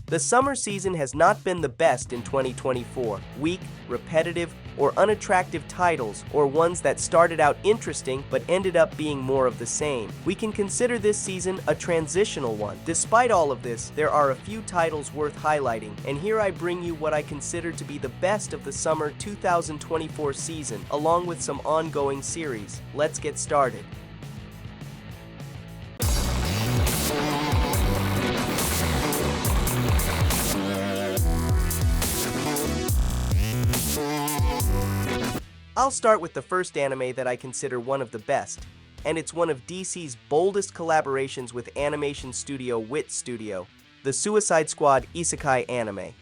The summer season has not been the best in 2024. Weak, repetitive, or unattractive titles, or ones that started out interesting but ended up being more of the same. We can consider this season a transitional one. Despite all of this, there are a few titles worth highlighting, and here I bring you what I consider to be the best of the summer 2024 season, along with some ongoing series. Let's get started. I'll start with the first anime that I consider one of the best, and it's one of DC's boldest collaborations with animation studio WIT Studio, the Suicide Squad Isekai anime.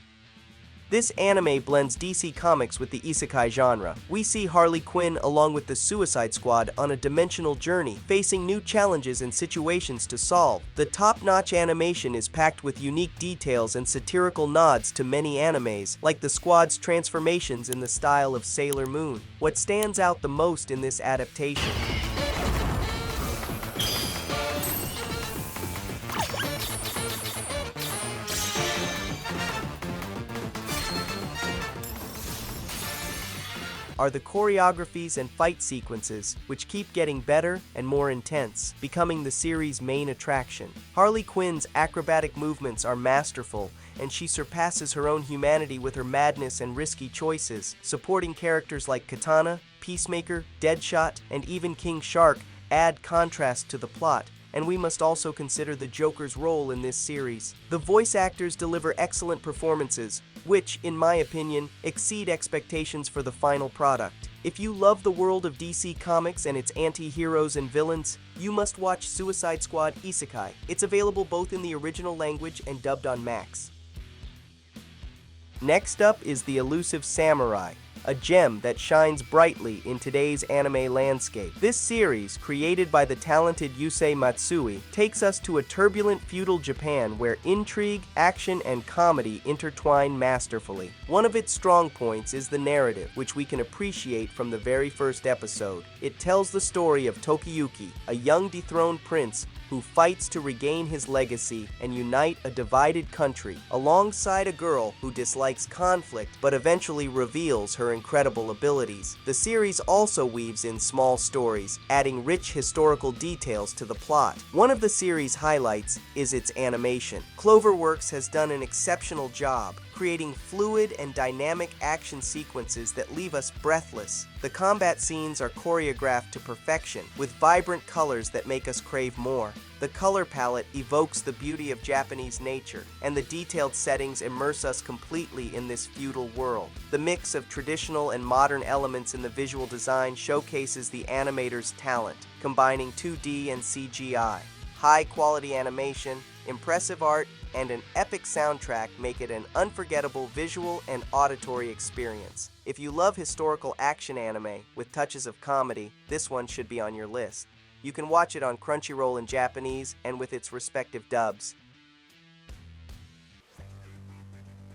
This anime blends DC Comics with the isekai genre. We see Harley Quinn along with the Suicide Squad on a dimensional journey, facing new challenges and situations to solve. The top-notch animation is packed with unique details and satirical nods to many animes, like the squad's transformations in the style of Sailor Moon. What stands out the most in this adaptation are the choreographies and fight sequences, which keep getting better and more intense, becoming the series' main attraction. Harley Quinn's acrobatic movements are masterful, and she surpasses her own humanity with her madness and risky choices. Supporting characters like Katana, Peacemaker, Deadshot, and even King Shark add contrast to the plot. And we must also consider the Joker's role in this series. The voice actors deliver excellent performances, which, in my opinion, exceed expectations for the final product. If you love the world of DC Comics and its anti-heroes and villains, you must watch Suicide Squad Isekai. It's available both in the original language and dubbed on Max. Next up is the Elusive Samurai, a gem that shines brightly in today's anime landscape. This series, created by the talented Yusei Matsui, takes us to a turbulent feudal Japan where intrigue, action, and comedy intertwine masterfully. One of its strong points is the narrative, which we can appreciate from the very first episode. It tells the story of Tokiyuki, a young dethroned prince who fights to regain his legacy and unite a divided country, alongside a girl who dislikes conflict but eventually reveals her incredible abilities. The series also weaves in small stories, adding rich historical details to the plot. One of the series' highlights is its animation. Cloverworks has done an exceptional job, creating fluid and dynamic action sequences that leave us breathless. The combat scenes are choreographed to perfection, with vibrant colors that make us crave more. The color palette evokes the beauty of Japanese nature, and the detailed settings immerse us completely in this feudal world. The mix of traditional and modern elements in the visual design showcases the animator's talent, combining 2D and CGI. High-quality animation, impressive art, and an epic soundtrack make it an unforgettable visual and auditory experience. If you love historical action anime with touches of comedy, this one should be on your list. You can watch it on Crunchyroll in Japanese and with its respective dubs.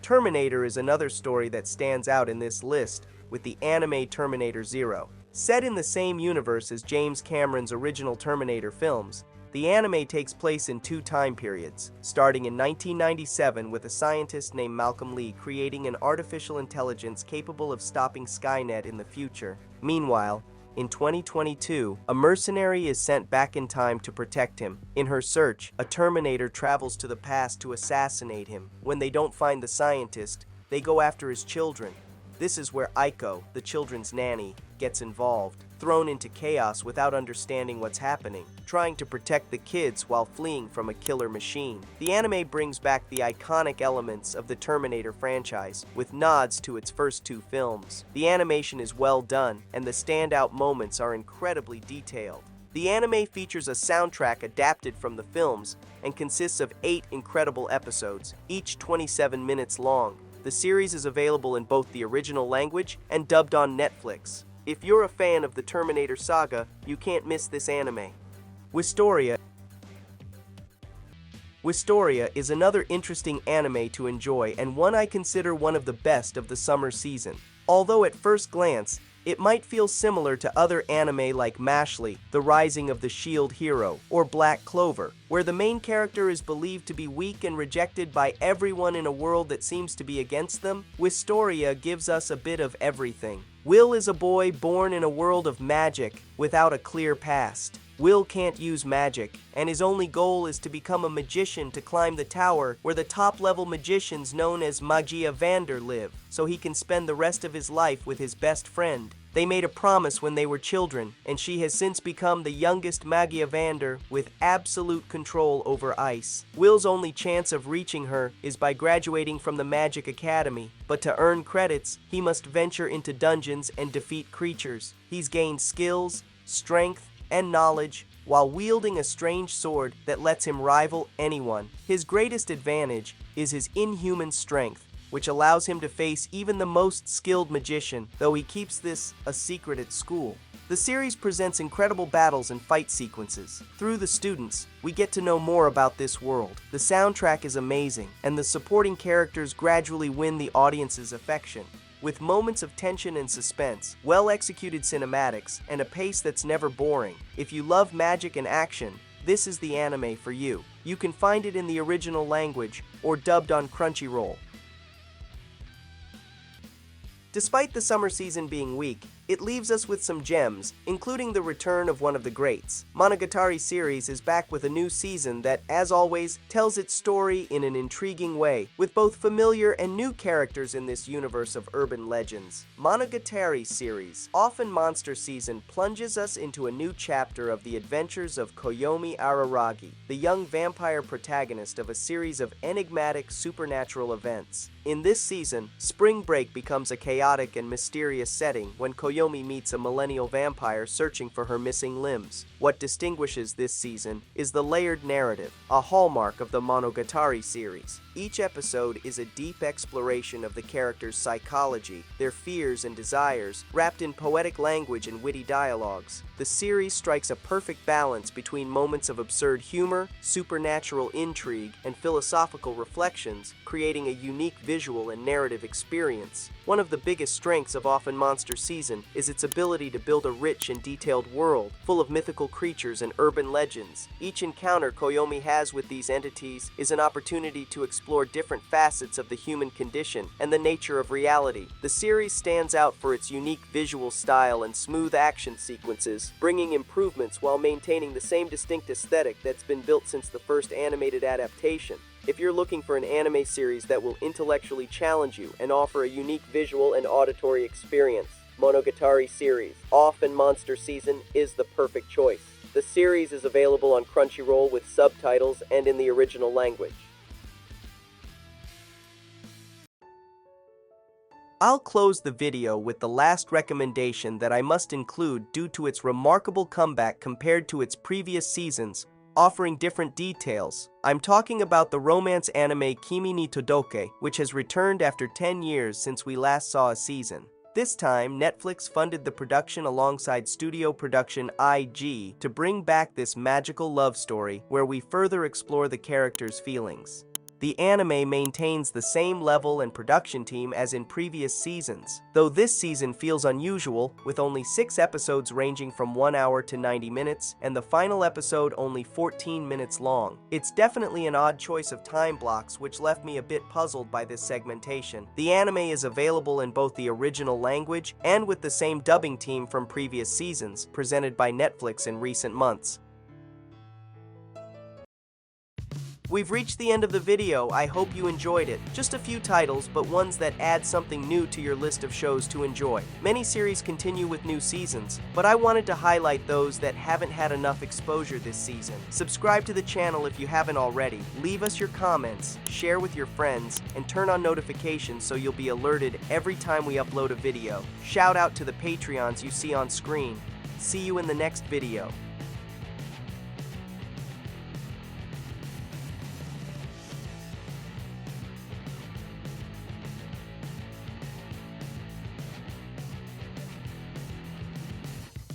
Terminator is another story that stands out in this list, with the anime Terminator 0. Set in the same universe as James Cameron's original Terminator films, the anime takes place in two time periods, starting in 1997 with a scientist named Malcolm Lee creating an artificial intelligence capable of stopping Skynet in the future. Meanwhile, in 2022, a mercenary is sent back in time to protect him. In her search, a Terminator travels to the past to assassinate him. When they don't find the scientist, they go after his children. This is where Aiko, the children's nanny, gets involved, thrown into chaos without understanding what's happening, trying to protect the kids while fleeing from a killer machine. The anime brings back the iconic elements of the Terminator franchise, with nods to its first two films. The animation is well done, and the standout moments are incredibly detailed. The anime features a soundtrack adapted from the films and consists of 8 incredible episodes, each 27 minutes long. The series is available in both the original language and dubbed on Netflix. If you're a fan of the Terminator saga, you can't miss this anime. WISTORIA is another interesting anime to enjoy and one I consider one of the best of the summer season. Although at first glance, It might feel similar to other anime like Mashley, The Rising of the Shield Hero, or Black Clover, where the main character is believed to be weak and rejected by everyone in a world that seems to be against them. Wistoria gives us a bit of everything. Will is a boy born in a world of magic without a clear past. Will can't use magic, and his only goal is to become a magician to climb the tower where the top-level magicians known as Magiavander live, so he can spend the rest of his life with his best friend. They made a promise when they were children, and she has since become the youngest Magiavander with absolute control over ice. Will's only chance of reaching her is by graduating from the Magic Academy, but to earn credits, he must venture into dungeons and defeat creatures. He's gained skills, strength, and knowledge while wielding a strange sword that lets him rival anyone. His greatest advantage is his inhuman strength, which allows him to face even the most skilled magician, though he keeps this a secret at school. The series presents incredible battles and fight sequences. Through the students, we get to know more about this world. The soundtrack is amazing, and the supporting characters gradually win the audience's affection. With moments of tension and suspense, well-executed cinematics, and a pace that's never boring. If you love magic and action, this is the anime for you. You can find it in the original language or dubbed on Crunchyroll. Despite the summer season being weak, it leaves us with some gems, including the return of one of the greats. Monogatari series is back with a new season that, as always, tells its story in an intriguing way, with both familiar and new characters in this universe of urban legends. Monogatari series, often monster season, plunges us into a new chapter of the adventures of Koyomi Araragi, the young vampire protagonist of a series of enigmatic supernatural events. In this season, spring break becomes a chaotic and mysterious setting when Koyomi meets a millennial vampire searching for her missing limbs. What distinguishes this season is the layered narrative, a hallmark of the Monogatari series. Each episode is a deep exploration of the characters' psychology, their fears and desires, wrapped in poetic language and witty dialogues. The series strikes a perfect balance between moments of absurd humor, supernatural intrigue, and philosophical reflections, creating a unique visual and narrative experience. One of the biggest strengths of Often Monster Season is its ability to build a rich and detailed world, full of mythical creatures and urban legends. Each encounter Koyomi has with these entities is an opportunity to explore different facets of the human condition and the nature of reality. The series stands out for its unique visual style and smooth action sequences, bringing improvements while maintaining the same distinct aesthetic that's been built since the first animated adaptation. If you're looking for an anime series that will intellectually challenge you and offer a unique visual and auditory experience, Monogatari series, Often Monster Season is the perfect choice. The series is available on Crunchyroll with subtitles and in the original language. I'll close the video with the last recommendation that I must include due to its remarkable comeback compared to its previous seasons, offering different details. I'm talking about the romance anime KIMI ni TODOKE, which has returned after 10 years since we last saw a season. This time, Netflix funded the production alongside studio production IG to bring back this magical love story where we further explore the characters' feelings. The anime maintains the same level and production team as in previous seasons, though this season feels unusual, with only 6 episodes ranging from 1 hour to 90 minutes, and the final episode only 14 minutes long. It's definitely an odd choice of time blocks, which left me a bit puzzled by this segmentation. The anime is available in both the original language and with the same dubbing team from previous seasons, presented by Netflix in recent months. We've reached the end of the video. I hope you enjoyed it. Just a few titles, but ones that add something new to your list of shows to enjoy. Many series continue with new seasons, but I wanted to highlight those that haven't had enough exposure this season. Subscribe to the channel if you haven't already. Leave us your comments, share with your friends, and turn on notifications so you'll be alerted every time we upload a video. Shout out to the Patreons you see on screen. See you in the next video.